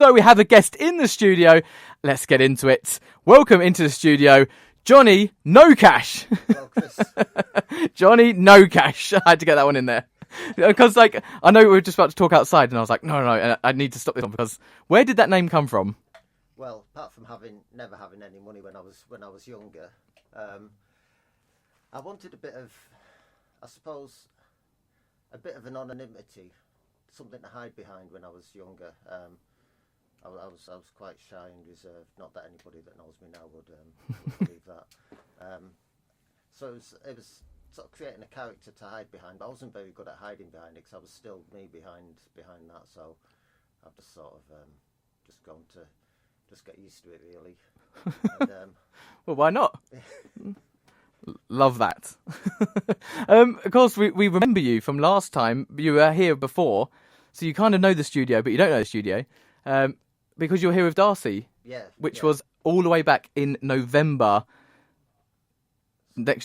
So we have a guest in the studio. Let's get into it. Welcome into the studio, Johnynocash. Well, Chris. Johnynocash. I had to get that one in there. Because, I know we were just about to talk outside, and I was like, no, I need to stop this one, because where did that name come from? Well, apart from never having any money when I was younger, I wanted a bit of, I suppose, a bit of an anonymity, something to hide behind when I was younger. I was quite shy and reserved. Not that anybody that knows me now would believe that. So it was sort of creating a character to hide behind. But I wasn't very good at hiding behind it because I was still me behind that. So I've just sort of just gone to just get used to it, really. And, well, why not? Love that. Of course, we remember you from last time. You were here before, so you kind of know the studio, but you don't know the studio. Because you're here with Darcy, which was all the way back in November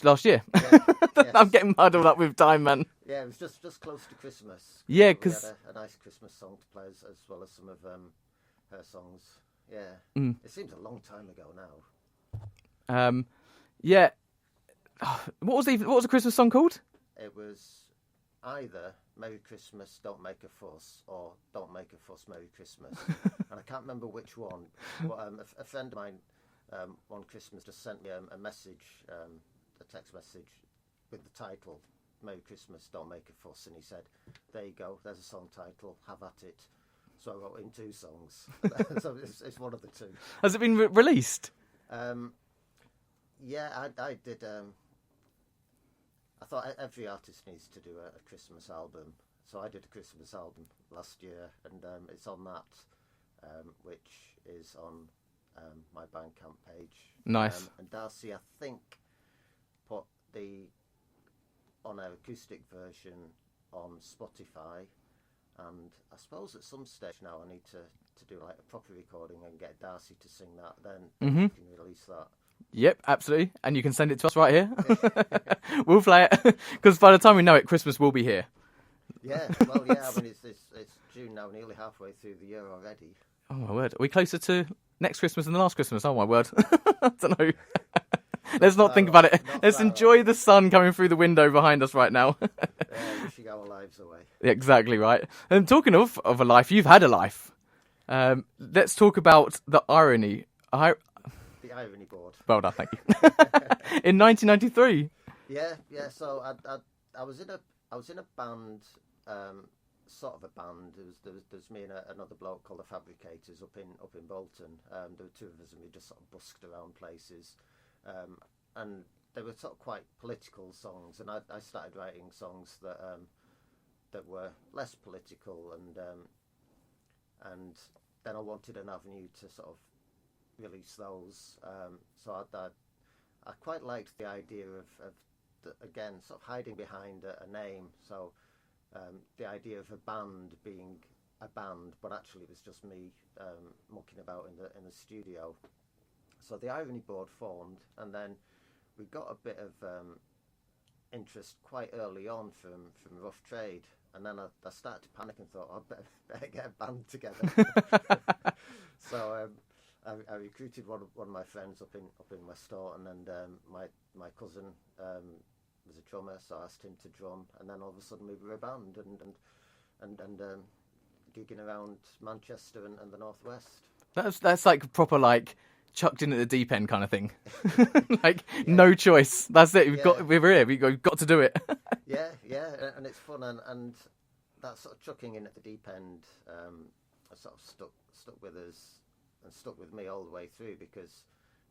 last year. Yeah, yes. I'm getting muddled up with time, man. Yeah, it was just close to Christmas. Yeah, because we had a nice Christmas song to play as well as some of her songs. Yeah, It seems a long time ago now. Yeah. What was the Christmas song called? It was either Merry Christmas, Don't Make a Fuss, or Don't Make a Fuss, Merry Christmas. And I can't remember which one. But a friend of mine one Christmas just sent me a message, a text message with the title, Merry Christmas, Don't Make a Fuss. And he said, there you go, there's a song title, have at it. So I wrote in 2 songs. So it's one of the 2. Has it been released? Yeah, I did. I thought every artist needs to do a Christmas album, so I did a Christmas album last year, and it's on that, which is on my Bandcamp page. Nice. And Darcy, I think, put the on Air Acoustic version on Spotify, and I suppose at some stage now I need to do like a proper recording and get Darcy to sing that. Then we can release that. Yep, absolutely. And you can send it to us right here. We'll play it. Because by the time we know it, Christmas will be here. Yeah, well, yeah, I mean, it's June now, nearly halfway through the year already. Oh, my word. Are we closer to next Christmas than the last Christmas? Oh, my word. I don't know. Let's not think about it. Let's enjoy the sun coming through the window behind us right now. Wishing our lives away. Exactly right. And talking of a life, you've had a life. Let's talk about the irony. The irony board. Well done, thank you. In 1993. Yeah. So I was in a band, sort of a band. There's me and another bloke called the Fabricators up in Bolton. There were 2 of us, and we just sort of busked around places, and they were sort of quite political songs. And I started writing songs that were less political, and then I wanted an avenue to sort of release those. So I quite liked the idea of again, sort of hiding behind a name. So the idea of a band being a band, but actually it was just me mucking about in the studio. So the irony board formed, and then we got a bit of interest quite early on from Rough Trade, and then I started to panic and thought, I better get a band together. So I recruited one of my friends up in my store, and then my cousin was a drummer, so I asked him to drum, and then all of a sudden we were a band and gigging around Manchester and the Northwest. That's like proper like chucked in at the deep end kind of thing. No choice. That's it. We're here. We've got to do it. yeah, and it's fun, and that sort of chucking in at the deep end sort of stuck with us. And stuck with me all the way through, because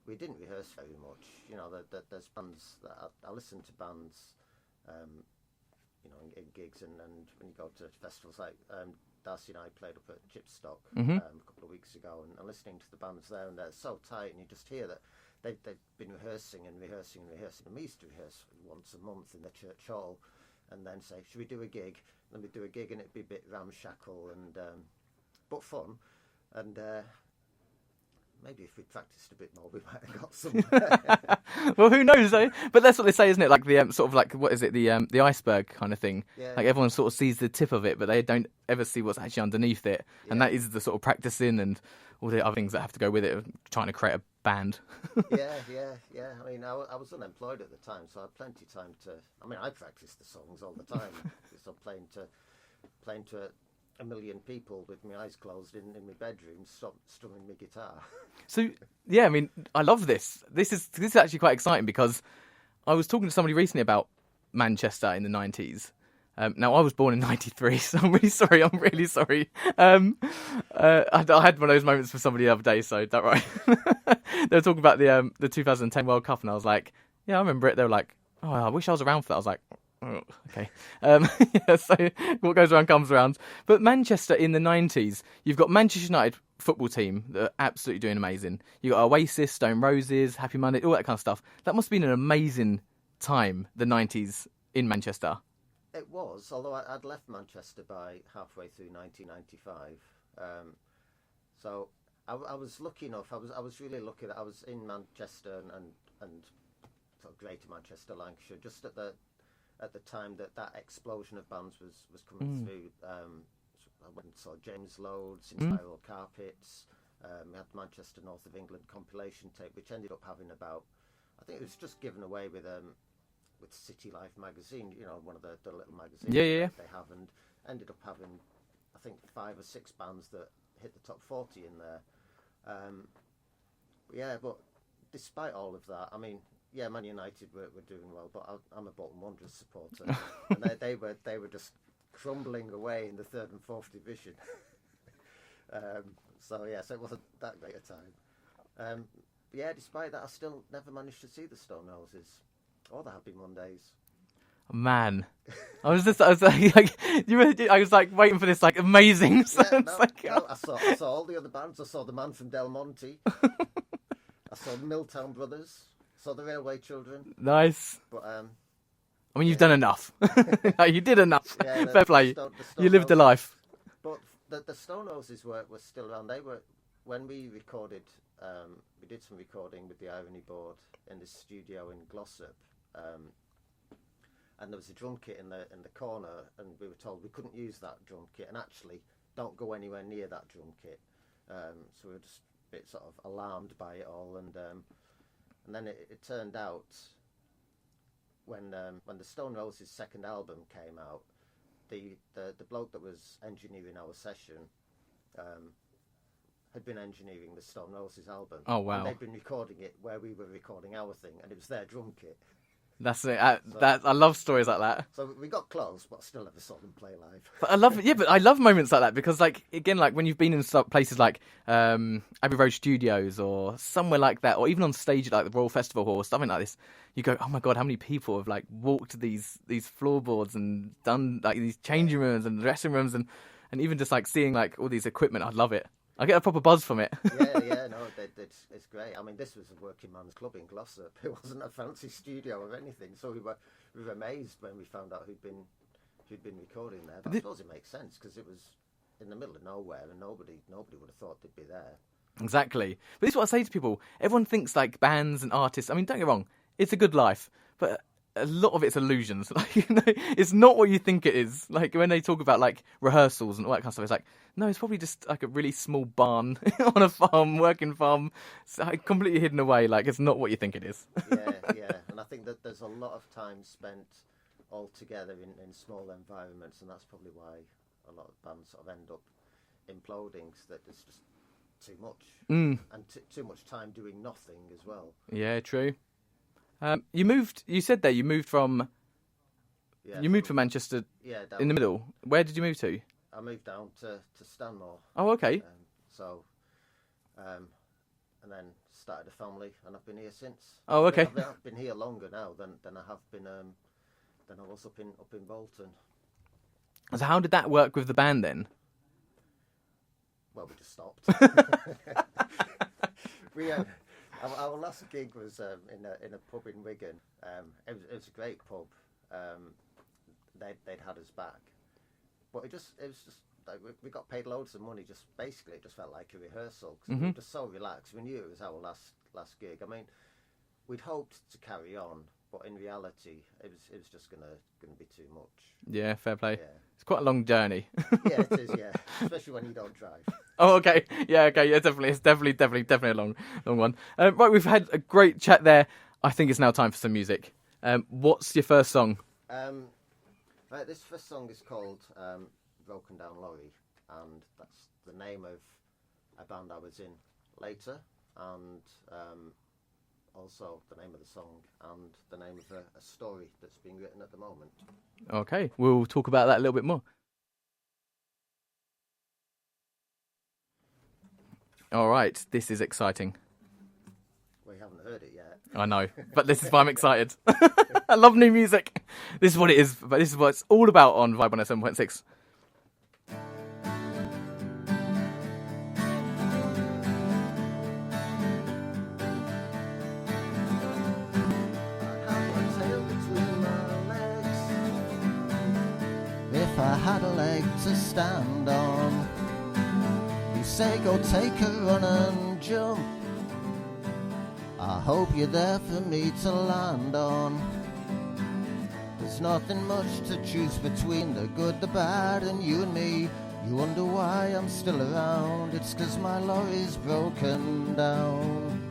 we didn't rehearse very much. You know, there's bands that I listen to bands, you know, in gigs, and when you go to festivals like Darcy and I played up at Chipstock a couple of weeks ago, and listening to the bands there, and they're so tight, and you just hear that they've been rehearsing. And we used to rehearse once a month in the church hall, and then say, should we do a gig? Then we'd do a gig, and it'd be a bit ramshackle and but fun, and maybe if we practiced a bit more, we might have got somewhere. Well, who knows? Though? But that's what they say, isn't it? Like the sort of like what is it? The iceberg kind of thing. Yeah. Like everyone sort of sees the tip of it, but they don't ever see what's actually underneath it. And Yeah. that is the sort of practicing and all the other things that have to go with it, trying to create a band. Yeah. I mean, I was unemployed at the time, so I had plenty of time to. I mean, I practiced the songs all the time. So playing to a million people with my eyes closed in my bedroom, strumming my guitar. So yeah, I mean, I love this. This is actually quite exciting because I was talking to somebody recently about Manchester in the 90s. Now I was born in '93, so I'm really sorry. I had one of those moments with somebody the other day, so don't worry. They were talking about the 2010 World Cup, and I was like, yeah, I remember it. They were like, oh, I wish I was around for that. I was like, oh, okay. Yeah, so what goes around comes around. But Manchester in the 90s, you've got Manchester United football team that are absolutely doing amazing. You got Oasis, Stone Roses, Happy Monday, all that kind of stuff. That must have been an amazing time, the 90s in Manchester. It was, although I'd left Manchester by halfway through 1995. So I was lucky enough. I was really lucky that I was in Manchester and sort of Greater Manchester, Lancashire, just at the time that explosion of bands was coming through. I went and saw James Lode's Spiral Carpets. We had Manchester North of England compilation tape, which ended up having about, I think it was just given away with City Life magazine, you know, one of the little magazines Yeah. they have, and ended up having, I think, 5 or 6 bands that hit the top 40 in there. But despite all of that, I mean, yeah, Man United were doing well, but I'm a Bolton Wanderers supporter, and they were just crumbling away in the 3rd and 4th division. So it wasn't that great a time. Despite that, I still never managed to see the Stone Roses or the Happy Mondays. Man, I was like waiting for this like amazing. I saw all the other bands. I saw the Man from Del Monte. I saw the Milltown Brothers. Saw the Railway Children. Nice. But I mean, you've done enough. You did enough. Yeah, Fair play. You lived a life. But the Stone Roses were still around. They were, when we recorded. We did some recording with the Irony Board in the studio in Glossop. And there was a drum kit in the corner, and we were told we couldn't use that drum kit, and actually don't go anywhere near that drum kit. So we were just a bit sort of alarmed by it all, and then it turned out when the Stone Roses' second album came out, the bloke that was engineering our session had been engineering the Stone Roses album. Oh wow! And they'd been recording it where we were recording our thing, and it was their drum kit. That's it. I love stories like that. So we got close, but I still never saw them play live. But I love moments like that because, like, again, like when you've been in places like Abbey Road Studios or somewhere like that, or even on stage at like the Royal Festival Hall or something like this, you go, oh my god, how many people have like walked these floorboards and done like these changing rooms and dressing rooms and even just like seeing like all these equipment. I love it. I get a proper buzz from it. It's great. I mean, this was a working man's club in Glossop. It wasn't a fancy studio or anything. So we were amazed when we found out who'd been recording there. But I suppose it makes sense because it was in the middle of nowhere, and nobody would have thought they'd be there. Exactly. But this is what I say to people. Everyone thinks like bands and artists. I mean, don't get me wrong. It's a good life, but a lot of it's illusions. Like, you know, it's not what you think it is. Like when they talk about like rehearsals and all that kind of stuff, it's like, no, it's probably just like a really small barn on a farm, working farm, completely hidden away. Like it's not what you think it is. Yeah. And I think that there's a lot of time spent all together in small environments, and that's probably why a lot of bands sort of end up imploding, so that there's just too much and too much time doing nothing as well. Yeah, true. You said there you moved from Manchester in the middle. Where did you move to? I moved down to Stanmore. Oh, okay. And then started a family, and I've been here since. Oh, okay. I've been here longer now than I have been than I was up in Bolton. So how did that work with the band then? Well, we just stopped. Our last gig was in a pub in Wigan. It was a great pub. They'd had us back, but it was just we got paid loads of money. Just basically, it just felt like a rehearsal because we were just so relaxed. We knew it was our last gig. I mean, we'd hoped to carry on, but in reality, it was just gonna be too much. Yeah, fair play. Yeah. It's quite a long journey. Yeah, it is. Yeah, especially when you don't drive. Oh, okay. Yeah, okay. Yeah, definitely. It's definitely a long one. Right, we've had a great chat there. I think it's now time for some music. What's your first song? Right, this first song is called Broken Down Lorry, and that's the name of a band I was in later, and also the name of the song and the name of a story that's being written at the moment. Okay, we'll talk about that a little bit more. All right, this is exciting. We haven't heard it yet. I know, but this is why I'm excited. I love new music. This is what it is, but this is what it's all about on Vibe 107.6. If I had a leg to stand on, you say go take a run and jump. I hope you're there for me to land on. There's nothing much to choose between, the good, the bad, and you and me. You wonder why I'm still around, it's 'cause my lorry's broken down.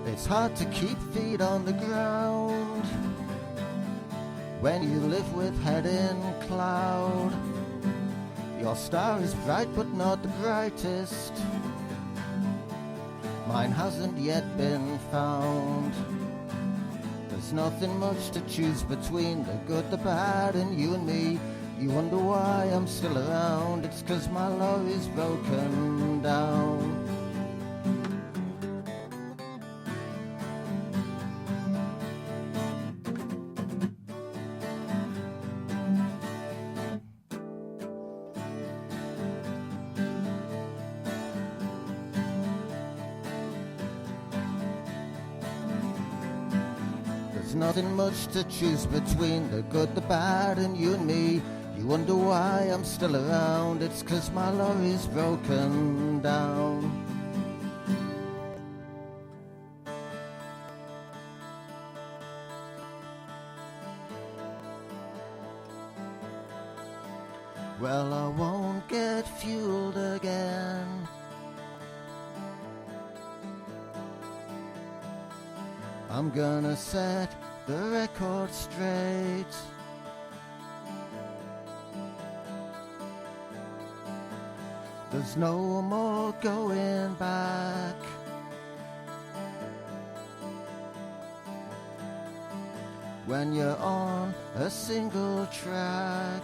It's hard to keep feet on the ground when you live with head in cloud. Your star is bright but not the brightest. Mine hasn't yet been found. There's nothing much to choose between, the good, the bad, and you and me. You wonder why I'm still around, it's 'cause my lorry's broken down. There's nothing much to choose between, the good, the bad, and you and me. You wonder why I'm still around, it's 'cause my lorry's broken down. Well, I won't get fueled again. I'm gonna set the record straight. There's no more going back. When you're on a single track,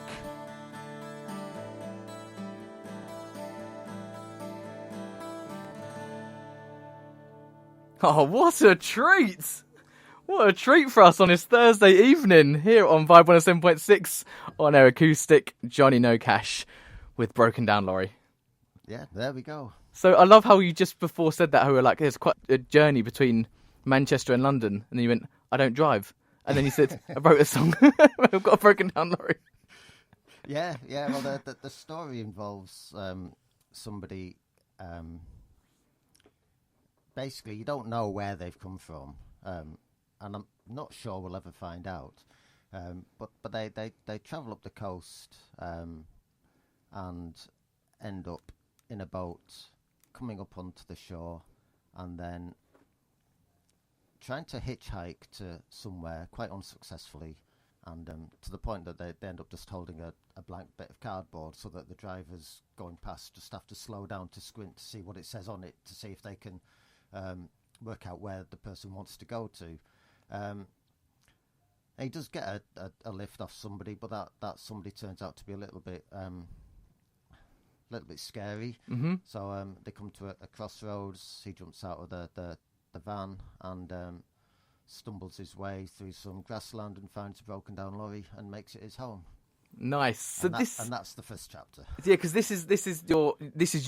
Oh, what a treat! What a treat for us on this Thursday evening here on Vibe 107.6 on Air Acoustic, Johnynocash with Broken Down Lorry. yeah, there we go. So I love how you just before said that, how we were like, there's quite a journey between Manchester and London. And then you went, I don't drive. And then you said, I wrote a song. I've got a broken down lorry. Yeah. Well, the story involves somebody. Basically, you don't know where they've come from, and I'm not sure we'll ever find out. But they travel up the coast and end up in a boat, coming up onto the shore, and then trying to hitchhike to somewhere quite unsuccessfully, and to the point that they end up just holding a blank bit of cardboard so that the drivers going past just have to slow down to squint to see what it says on it to see if they can work out where the person wants to go to. He does get a lift off somebody, but that somebody turns out to be a little bit scary. Mm-hmm. So they come to a crossroads. He jumps out of the van and stumbles his way through some grassland and finds a broken down lorry and makes it his home. Nice. So and that's the first chapter. Yeah, because this is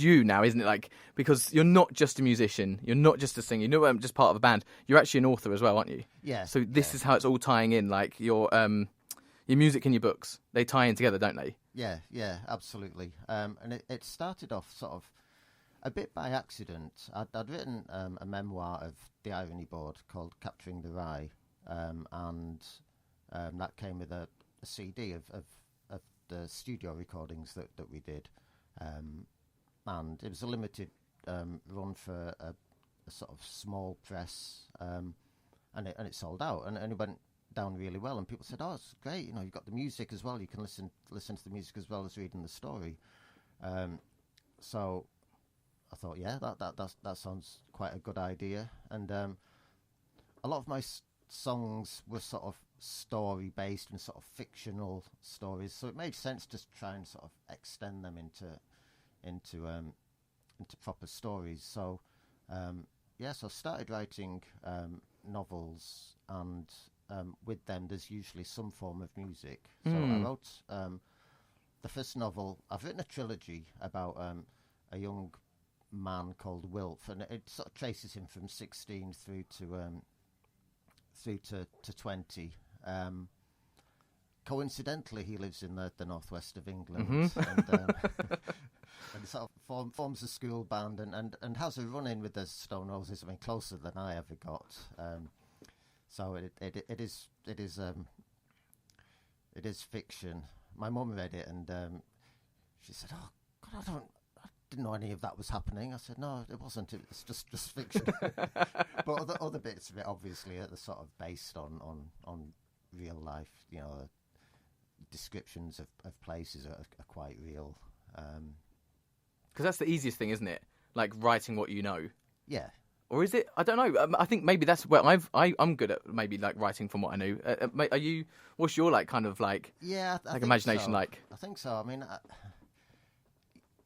you now, isn't it? Like, because you're not just a musician, you're not just a singer, you're not just part of a band. You're actually an author as well, aren't you? Yeah. So this is how it's all tying in. Like your music and your books, they tie in together, don't they? Yeah, absolutely. And it started off sort of a bit by accident. I'd written a memoir of the Irony Board called Capturing the Rye, and that came with a CD of the studio recordings that we did, and it was a limited run for a sort of small press, and it sold out, and it went down really well, and people said, "Oh, it's great! You know, you've got the music as well. You can listen to the music as well as reading the story." So I thought, yeah, that sounds quite a good idea, and a lot of my songs were sort of story based and sort of fictional stories, so it made sense to try and sort of extend them into proper stories. So so I started writing novels, and with them there's usually some form of music. So I wrote the first novel. I've written a trilogy about a young man called Wilf, and it sort of traces him from 16 through to 20. Coincidentally, he lives in the northwest of England, and sort of forms a school band and has a run-in with the Stone Roses. I mean, closer than I ever got. So it is fiction. My mum read it, and she said, "Oh God, I didn't know any of that was happening." I said, "No, it wasn't. It's just fiction." But other bits of it, obviously, are sort of based on real life. You know, descriptions of places are quite real. Because that's the easiest thing, isn't it? Like writing what you know. Yeah. Or is it? I don't know. I think maybe that's where I'm good at, maybe like writing from what I know. Are you? What's your like kind of like? Yeah, I like think imagination so. like? I think so. I mean,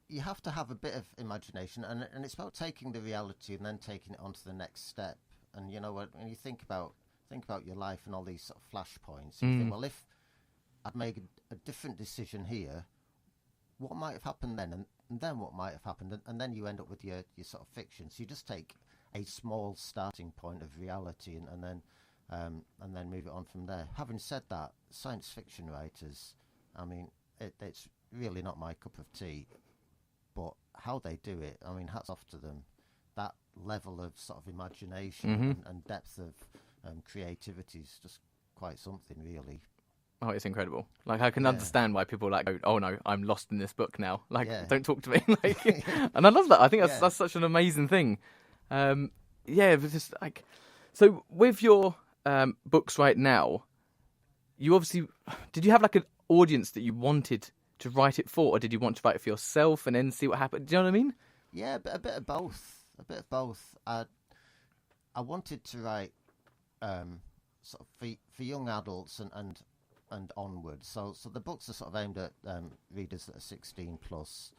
you have to have a bit of imagination, and it's about taking the reality and then taking it on to the next step. And you know, when you think about your life and all these sort of flashpoints, you think, well, if I'd made a different decision here, what might have happened then, and then what might have happened, and then you end up with your sort of fiction. So you just take a small starting point of reality, and then move it on from there. Having said that, science fiction writers, I mean, it's really not my cup of tea, but how they do it, I mean, hats off to them. That level of sort of imagination and depth of creativity is just quite something, really. Oh, it's incredible. Like, I can understand why people like go, "Oh no, I'm lost in this book now. Like, don't talk to me." Like, and I love that. I think that's such an amazing thing. It was just like, so with your books right now, you obviously, did you have like an audience that you wanted to write it for, or did you want to write it for yourself and then see what happened? Do you know what I mean? Yeah, a bit of both. I wanted to write sort of for young adults and onwards. So the books are sort of aimed at readers that are 16 plus.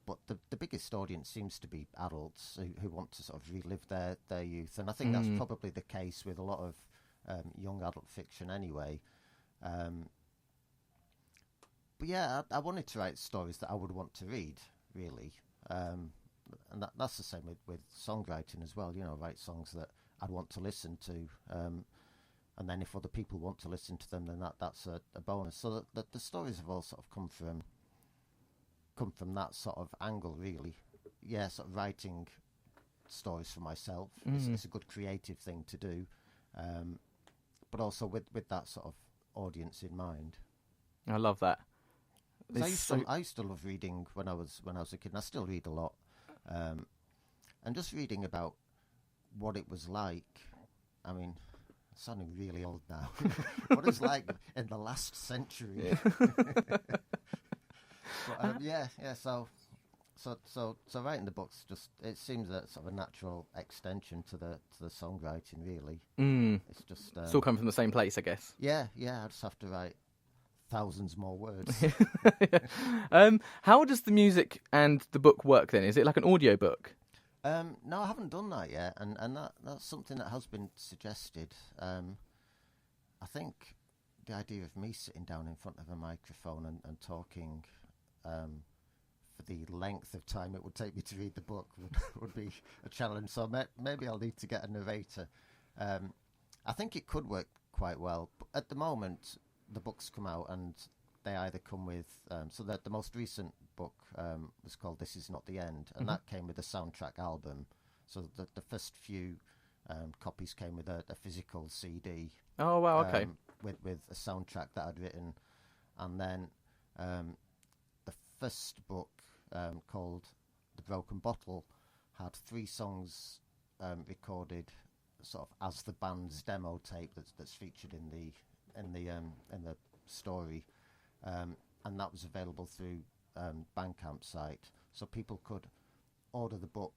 But the biggest audience seems to be adults who want to sort of relive their youth. And I think that's probably the case with a lot of young adult fiction anyway. But yeah, I wanted to write stories that I would want to read, really. And that's the same with songwriting as well. You know, write songs that I'd want to listen to. And then if other people want to listen to them, then that's a bonus. So the stories have all sort of come from that sort of angle, really. Yeah, sort of writing stories for myself. It's a good creative thing to do, but also with that sort of audience in mind. I love that. I used to love reading when I was a kid, and I still read a lot. And just reading about what it was like. I mean, sounding really old now. What it was like in the last century. But, So writing the books it seems a sort of a natural extension to the songwriting, really. It's just it's all come from the same place, I guess. Yeah. I just have to write thousands more words. How does the music and the book work then? Is it like an audio book? No, I haven't done that yet, and that's something that has been suggested. I think the idea of me sitting down in front of a microphone and talking for the length of time it would take me to read the book would be a challenge. So maybe I'll need to get a narrator. I think it could work quite well. But at the moment, the books come out and they either come with... so the most recent book was called This Is Not the End, and that came with a soundtrack album. So the first few copies came with a physical CD. Oh, wow, okay. With a soundtrack that I'd written. And then the first book, called The Broken Bottle, had 3 songs recorded sort of as the band's demo tape that's featured in the story. And that was available through Bandcamp site. So people could order the book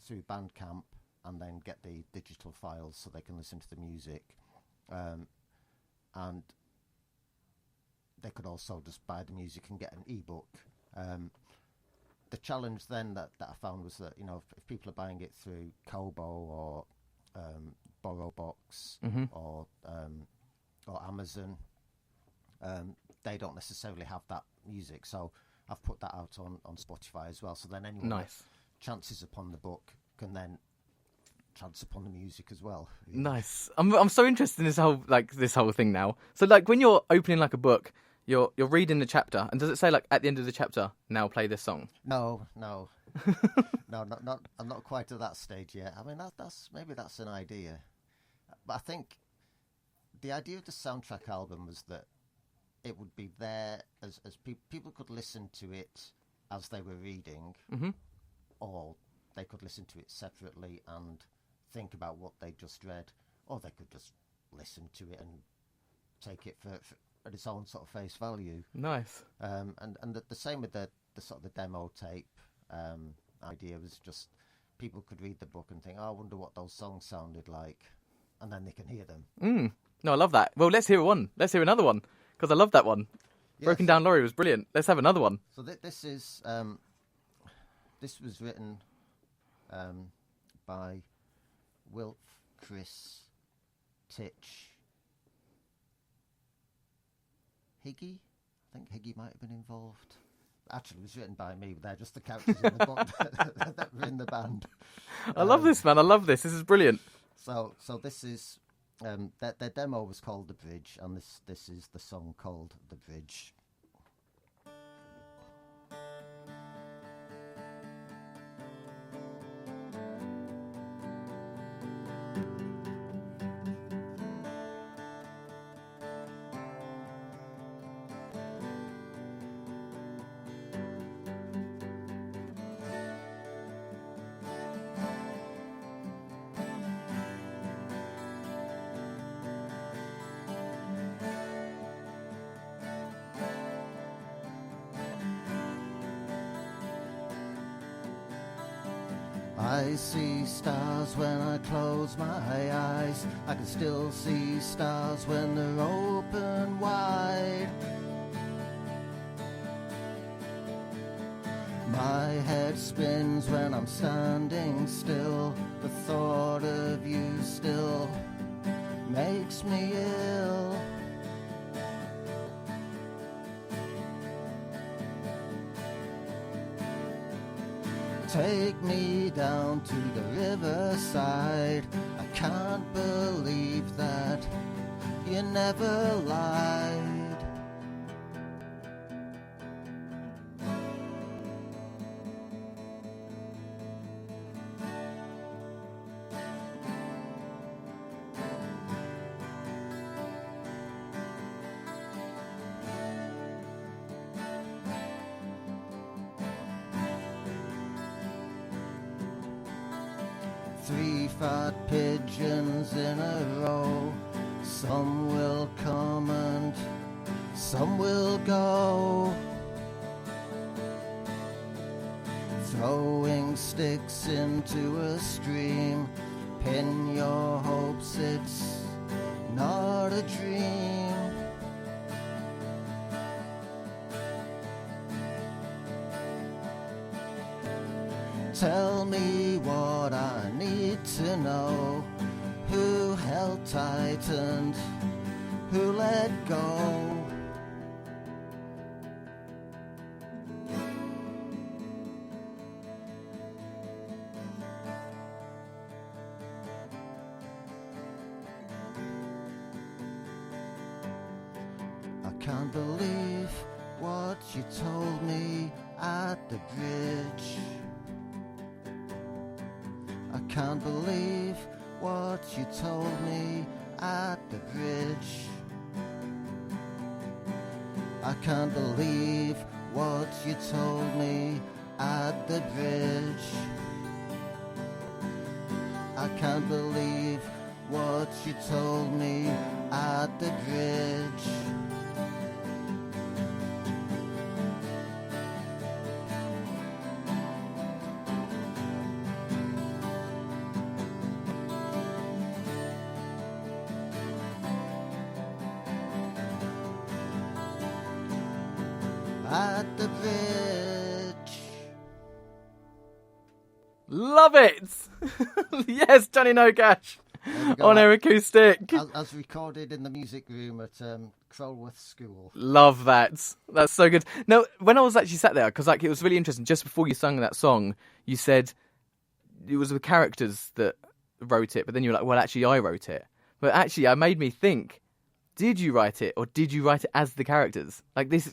through Bandcamp and then get the digital files so they can listen to the music. And they could also just buy the music and get an ebook. The challenge then that I found was that, if people are buying it through Kobo or BorrowBox or Amazon, they don't necessarily have that music. So I've put that out on Spotify as well. So then anyone Nice. that chances upon the book can then chance upon the music as well. Nice. I'm so interested in this whole thing now. So when you're opening a book, you're reading the chapter, and does it say at the end of the chapter, now play this song? No, no, not. I'm not quite at that stage yet. I mean, that's an idea, but I think the idea of the soundtrack album was that it would be there as people could listen to it as they were reading, or they could listen to it separately and think about what they just read, or they could just listen to it and take it for at its own sort of face value. Nice. And the same with the sort of the demo tape idea was just people could read the book and think, oh, I wonder what those songs sounded like, and then they can hear them. No, I love that. Well, let's hear one. Let's hear another one, because I love that one. Yes. Broken Down Lorry was brilliant. Let's have another one. So this is this was written by Wilf, Chris, Titch, Higgy. I think Higgy might have been involved. Actually, it was written by me, but they're just the characters in the book that were in the band. I love this, man. I love this. This is brilliant. So this is their demo was called The Bridge, and this is the song called The Bridge. I see stars when I close my eyes. I can still see stars when they're open wide. My head spins when I'm standing still. The thought of you still makes me ill. Take me down to the riverside. I can't believe that you never lied. Three fat pigeons in a row. Some will come and some will go, throwing sticks into a stream. Pin your hopes it's not a dream. Tell me what I need to know. Who held tight and who let go. I can't believe what you told me at the bridge. I can't believe what you told me at the bridge. I can't believe what you told me at the bridge. I can't believe what you told me at the bridge. At the bridge. Love it! Yes, Johnynocash on Air Acoustic. As recorded in the music room at Crowworth School. Love that. That's so good. Now, when I was actually sat there, because like it was really interesting, just before you sung that song, you said it was the characters that wrote it, but then you were like, well, actually, I wrote it. But actually, it made me think, did you write it, or did you write it as the characters? Like this,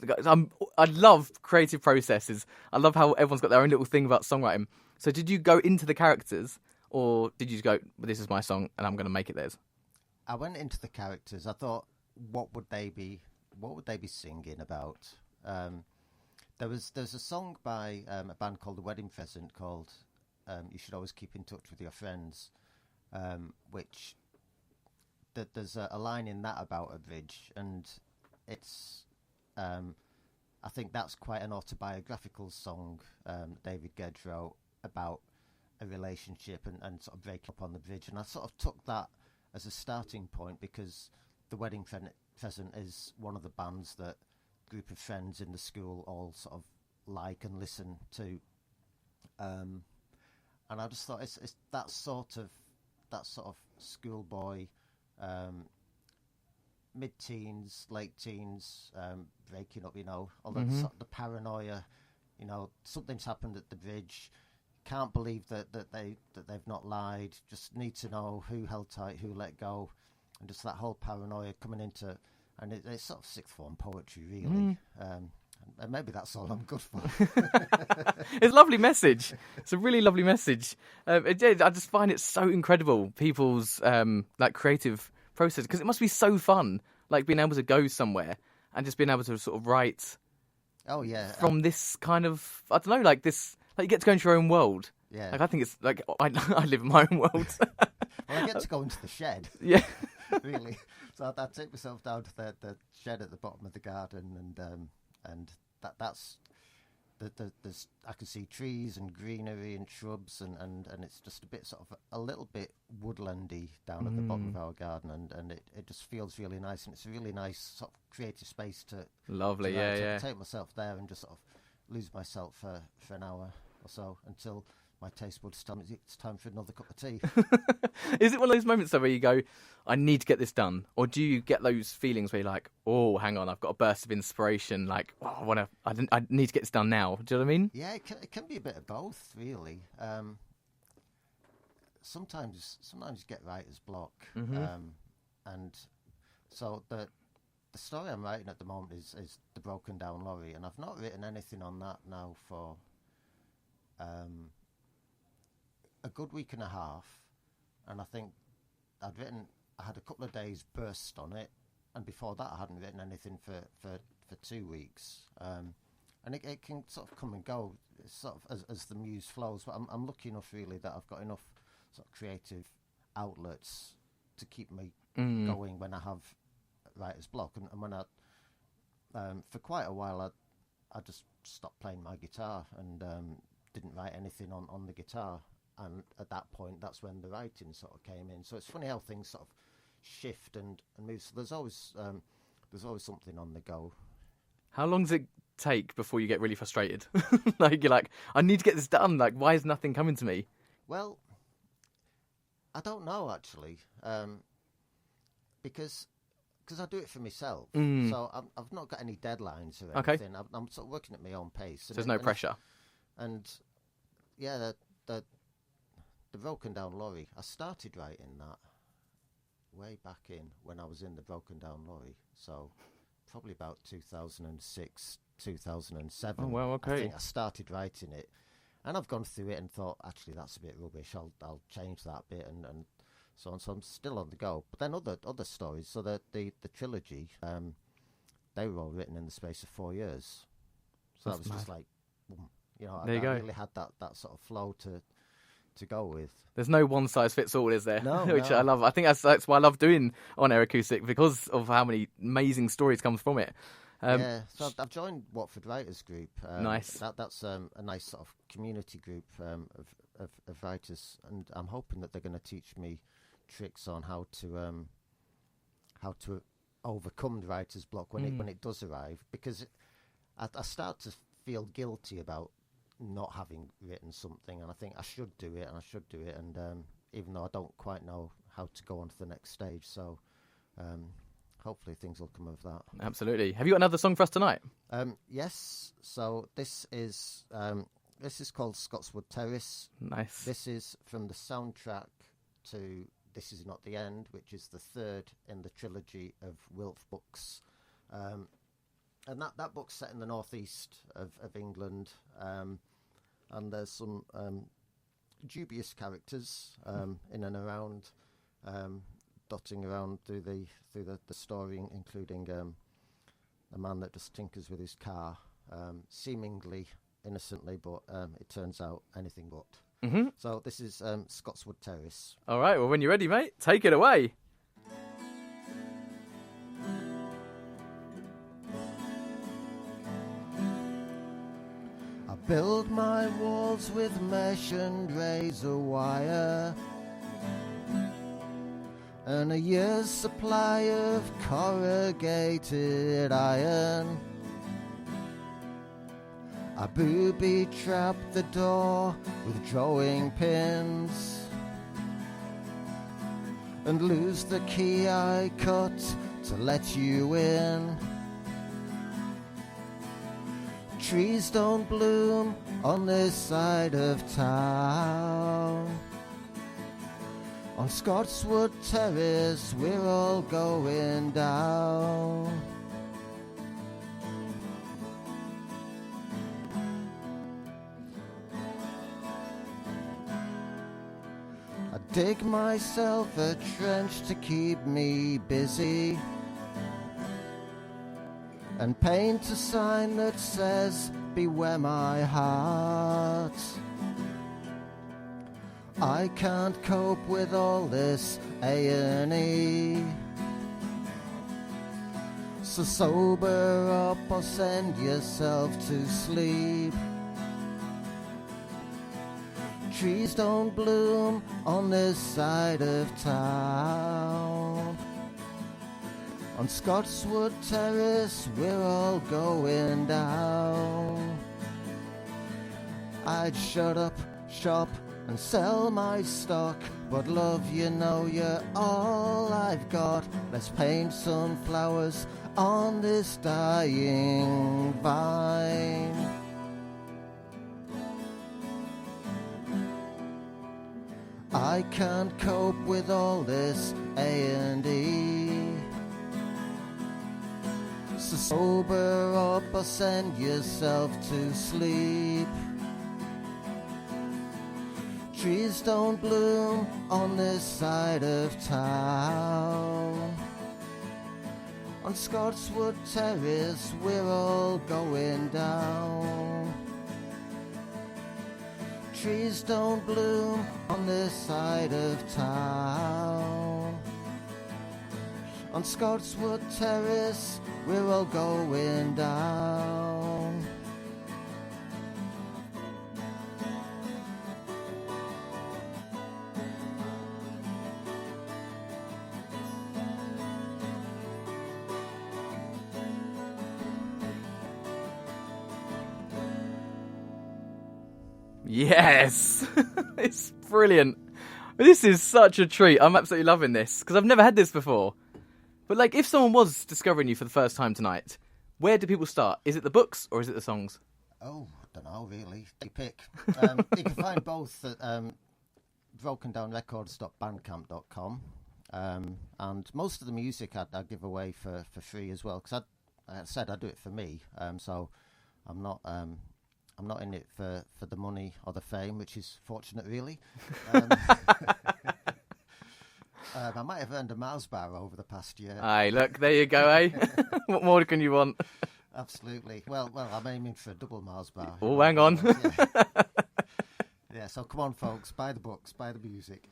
I love creative processes. I love how everyone's got their own little thing about songwriting. So did you go into the characters, or did you just go, well, this is my song and I'm going to make it theirs? I went into the characters. I thought, what would they be singing about? There's a song by a band called The Wedding Present called You Should Always Keep in Touch with Your Friends, which there's a line in that about a bridge, and it's I think that's quite an autobiographical song David Gedge wrote about a relationship and sort of breaking up on the bridge, and I sort of took that as a starting point because The Wedding Present is one of the bands that a group of friends in the school all sort of like and listen to, and I just thought it's that sort of schoolboy, mid-teens, late teens, breaking up, all that sort of the paranoia, something's happened at the bridge, can't believe that they've not lied, just need to know who held tight, who let go, and just that whole paranoia coming into, and it's sort of sixth form poetry, really. And maybe that's all I'm good for. It's a lovely message. It's a really lovely message. I just find it so incredible, people's like creative process, because it must be so fun, like being able to go somewhere and just being able to sort of write. Oh yeah. From this kind of, I don't know, like this, like you get to go into your own world. Yeah. Like I think it's like I live in my own world. Well, I get to go into the shed. Yeah. Really. So I take myself down to the shed at the bottom of the garden, and that's there's I can see trees and greenery and shrubs, and it's just a bit sort of a little bit woodlandy down at the bottom of our garden, and it just feels really nice, and it's a really nice sort of creative space to Lovely, to yeah. take myself there and just sort of lose myself for an hour or so until my taste buds tell me it's time for another cup of tea. Is it one of those moments though where you go, I need to get this done? Or do you get those feelings where you're like, oh, hang on, I've got a burst of inspiration, like, oh, I need to get this done now. Do you know what I mean? Yeah, it can be a bit of both, really. Sometimes you get writer's block. And so the story I'm writing at the moment is The Broken Down Lorry, and I've not written anything on that now for a good week and a half, and I think I had a couple of days burst on it, and before that I hadn't written anything for 2 weeks, and it can sort of come and go, sort of as the muse flows, but I'm lucky enough really that I've got enough sort of creative outlets to keep me going when I have writer's block, and when I for quite a while I just stopped playing my guitar and didn't write anything on the guitar. And at that point, that's when the writing sort of came in. So it's funny how things sort of shift and move. So there's always something on the go. How long does it take before you get really frustrated? Like you're like, I need to get this done. Like, why is nothing coming to me? Well, I don't know actually, because because I do it for myself, Mm. so I've not got any deadlines or Okay. anything. I'm sort of working at my own pace. So there's no pressure. And yeah, the Broken Down Lorry. I started writing that way back in when I was in the Broken Down Lorry. So probably about 2006, 2007. Oh, well, okay. I think I started writing it, and I've gone through it and thought, actually, that's a bit rubbish. I'll change that bit and so on. So I'm still on the go. But then other stories. So the trilogy, they were all written in the space of 4 years. So That's that was just mad. like, boom. You know, There you I go. really had that sort of flow to go with. There's no one size fits all, is there? No, Which no. I love. I think that's why I love doing on Air Acoustic, because of how many amazing stories come from it. Yeah, so I've joined Watford Writers Group. Nice. That's a nice sort of community group of writers, and I'm hoping that they're going to teach me tricks on how to overcome the writer's block when it does arrive, because I start to feel guilty about not having written something, and I think I should do it, and even though I don't quite know how to go on to the next stage, so hopefully things will come of that. Absolutely. Have you got another song for us tonight? Yes, so this is called Scotswood Terrace. Nice. This is from the soundtrack to This Is Not the End, which is the third in the trilogy of Wilf books. And that book's set in the northeast of England, and there's some dubious characters in and around, dotting around through the story, including a man that just tinkers with his car, seemingly innocently, but it turns out anything but. Mm-hmm. So this is Scotswood Terrace. All right. Well, when you're ready, mate, take it away. Build my walls with mesh and razor wire, and a year's supply of corrugated iron. I booby-trap the door with drawing pins, and lose the key I cut to let you in. Trees don't bloom on this side of town. On Scotswood Terrace we're all going down. I dig myself a trench to keep me busy, and paint a sign that says, beware my heart. I can't cope with all this A&E, so sober up or send yourself to sleep. Trees don't bloom on this side of town. On Scotswood Terrace we're all going down. I'd shut up shop and sell my stock, but love, you know you're all I've got. Let's paint some flowers on this dying vine. I can't cope with all this A&E, so sober up or send yourself to sleep. Trees don't bloom on this side of town. On Scotswood Terrace we're all going down. Trees don't bloom on this side of town. On Scotswood Terrace we're all going down. Yes, it's brilliant. This is such a treat. I'm absolutely loving this because I've never had this before. But like, if someone was discovering you for the first time tonight, where do people start? Is it the books or is it the songs? Oh, I don't know, really. You pick. You can find both at brokendownrecords.bandcamp.com. And most of the music I give away for free as well, because like I said, I do it for me. So I'm not in it for the money or the fame, which is fortunate, really. I might have earned a Mars bar over the past year. Aye, look, there you go, eh? What more can you want? Absolutely. Well, I'm aiming for a double Mars bar. Oh, hang on. Yeah, so come on, folks, buy the books, buy the music.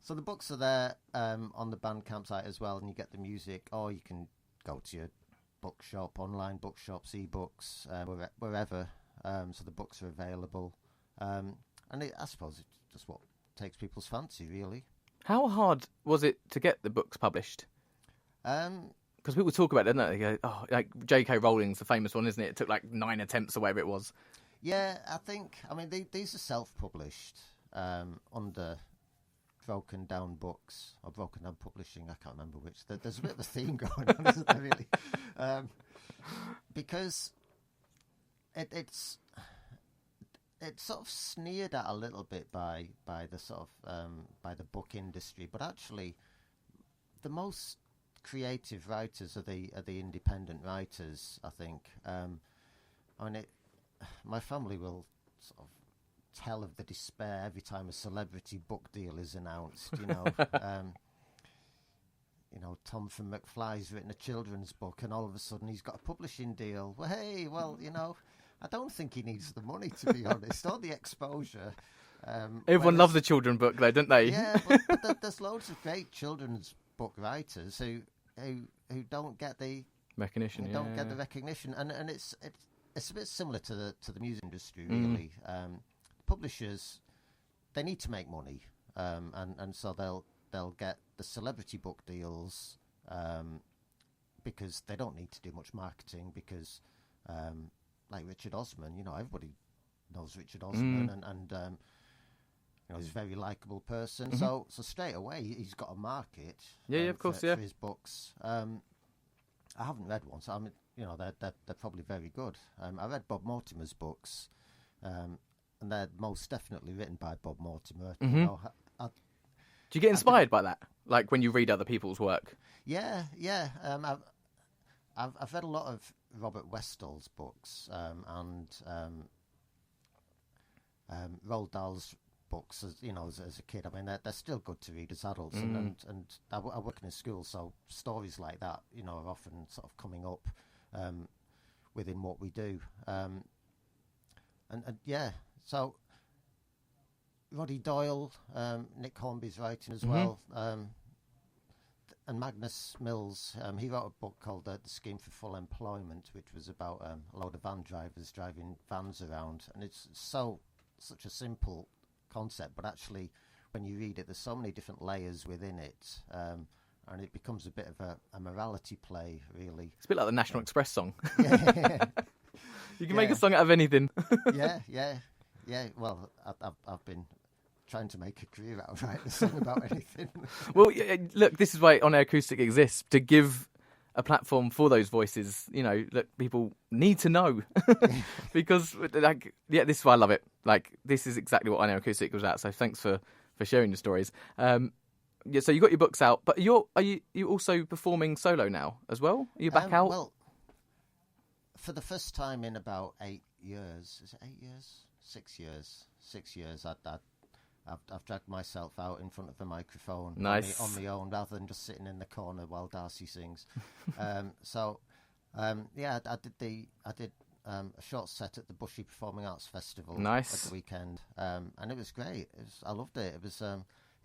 So the books are there on the Bandcamp site as well, and you get the music, or you can go to your bookshop, online bookshops, ebooks, wherever. So the books are available. I suppose it's just what takes people's fancy, really. How hard was it to get the books published? Because people talk about it, don't they? They go, oh, like J.K. Rowling's the famous one, isn't it? It took like 9 attempts or whatever it was. Yeah, I mean, these are self-published under Broken Down Books, or Broken Down Publishing, I can't remember which. There's a bit of a theme going on, isn't there, really? Because it's sort of sneered at a little bit by the sort of by the book industry, but actually the most creative writers are the independent writers, I think. I mean, my family will sort of tell of the despair every time a celebrity book deal is announced. Tom from McFly's written a children's book, and all of a sudden he's got a publishing deal. Well, hey, I don't think he needs the money, to be honest, or the exposure. Everyone loves a children's book, though, don't they? Yeah, but there's loads of great children's book writers who don't get the recognition. Don't get the recognition, and it's a bit similar to the music industry, really. Publishers, they need to make money, and so they'll get the celebrity book deals because they don't need to do much marketing, because like Richard Osman, everybody knows Richard Osman, and he's a very likeable person. Mm-hmm. So straight away he's got a market. Of course, for his books. I haven't read one, so they're probably very good. I read Bob Mortimer's books, and they're most definitely written by Bob Mortimer. Mm-hmm. Do you get inspired by that? Like when you read other people's work? Yeah. I've read a lot of Robert Westall's books and Roald Dahl's books as a kid. I mean, they're still good to read as adults, and I work in a school, so stories like that are often sort of coming up within what we do, and so Roddy Doyle, Nick Hornby's writing as well, and Magnus Mills, he wrote a book called The Scheme for Full Employment, which was about a load of van drivers driving vans around, and it's such a simple concept, but actually when you read it, there's so many different layers within it, and it becomes a bit of a morality play, really. It's a bit like the National Express song. Yeah. You can make a song out of anything. Yeah. Well, I've been trying to make a career out of writing a song about anything. Well, look, this is why On Air Acoustic exists, to give a platform for those voices. Look, people need to know because, this is why I love it. Like, this is exactly what On Air Acoustic was at. So thanks for sharing the stories. So you got your books out, but are you also performing solo now as well? Are you back out? Well, for the first time in about 8 years, is it 8 years? 6 years. 6 years. I've dragged myself out in front of the microphone nice. on my own, rather than just sitting in the corner while Darcy sings. I did a short set at the Bushy Performing Arts Festival nice. at the weekend, and it was great. I loved it. It was it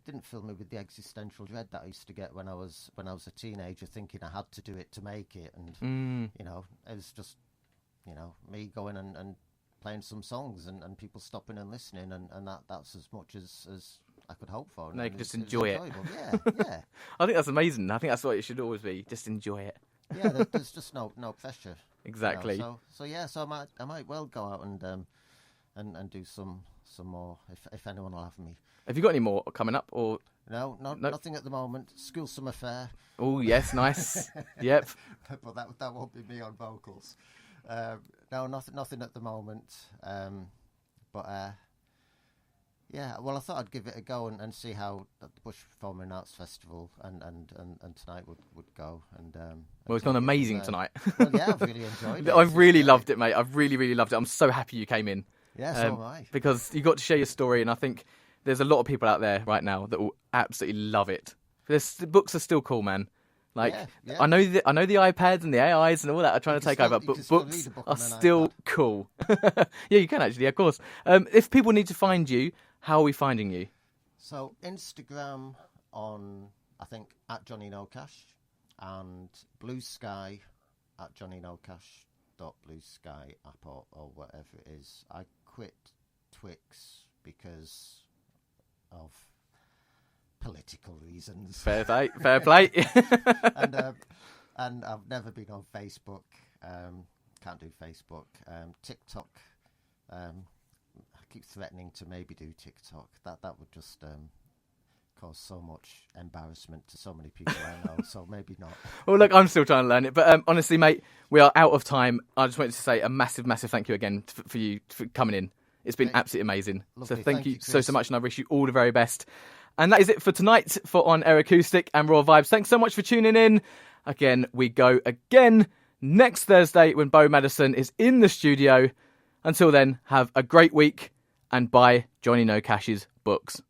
didn't fill me with the existential dread that I used to get when I was a teenager, thinking I had to do it to make it, and it was just me going and playing some songs and people stopping and listening, and that's as much as I could hope for. No, you can just enjoy it. Yeah. I think that's amazing. I think that's what it should always be. Just enjoy it. Yeah, there's just no pressure. Exactly. So I might well go out and do some some more if anyone will have me. Have you got any more coming up? Or No, nothing at the moment. School summer fair. oh yes, nice. Yep. But that won't be me on vocals. No, nothing at the moment. Yeah, well, I thought I'd give it a go and see how the Bush Performing Arts Festival and tonight would go. Well, it's gone amazing tonight. Well, yeah, I've really enjoyed it. I've really loved it, mate. I've really, really loved it. I'm so happy you came in. Yeah, so am I. Because you got to share your story, and I think there's a lot of people out there right now that will absolutely love it. The books are still cool, man. Like yeah. I know the iPads and the AIs and all that are trying to take over, but books are still cool. Yeah, you can actually, of course. If people need to find you, how are we finding you? So Instagram on, I think, at Johnynocash, and Blue Sky at Johnynocash.bluesky app or whatever it is. I quit Twix because of political reasons. Fair play, fair play. And I've never been on Facebook. Can't do Facebook. TikTok. I keep threatening to maybe do TikTok. That would just cause so much embarrassment to so many people I know. So maybe not. Well, look, I'm still trying to learn it, but honestly, mate, we are out of time. I just wanted to say a massive, massive thank you again for you for coming in. It's been absolutely amazing. Lovely. So thank you so Chris. much, and I wish you all the very best. And that is it for tonight on Air Acoustic and Raw Vibes. Thanks so much for tuning in. Again, we go again next Thursday when Bo Madison is in the studio. Until then, have a great week and buy Johnynocash books.